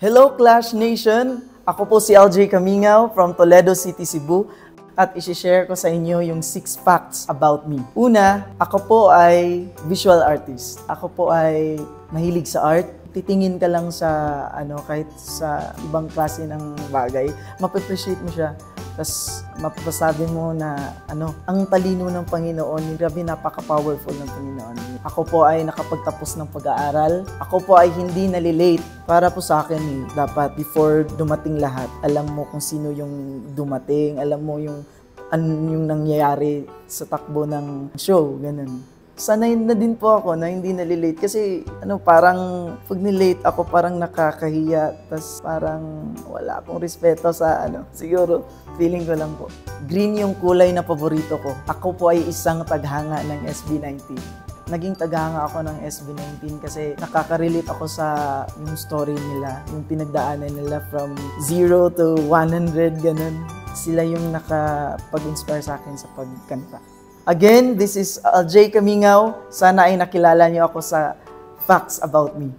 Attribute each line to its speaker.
Speaker 1: Hello Clash Nation! Ako po si LJ Camingaw from Toledo City, Cebu at isi-share ko sa inyo yung 6 facts about me. Una, ako po ay visual artist. Ako po ay mahilig sa art. Titingin ka lang sa kahit sa ibang klase ng bagay, mapappreciate mo siya. Tapos mapasabi mo na ang talino ng Panginoon, grabe napaka-powerful ng Panginoon. Ako po ay nakapagtapos ng pag-aaral. Ako po ay hindi nalilate. Para po sa akin, dapat before dumating lahat, alam mo kung sino yung dumating, alam mo yung nangyayari sa takbo ng show, ganun. Sanay na din po ako na hindi nalilate kasi parang pag nilate ako parang nakakahiya, tas parang wala akong respeto sa siguro feeling ko lang po. Green yung kulay na paborito ko. Ako po ay isang taghanga ng SB19. Naging taghanga ako ng SB19 kasi nakaka-relate ako sa yung story nila, yung pinagdaanan nila from 0 to 100, ganun. Sila yung nakapag-inspire sa akin sa pagkanta. Again, this is LJ Camingaw. Sana ay nakilala niyo ako sa facts about me.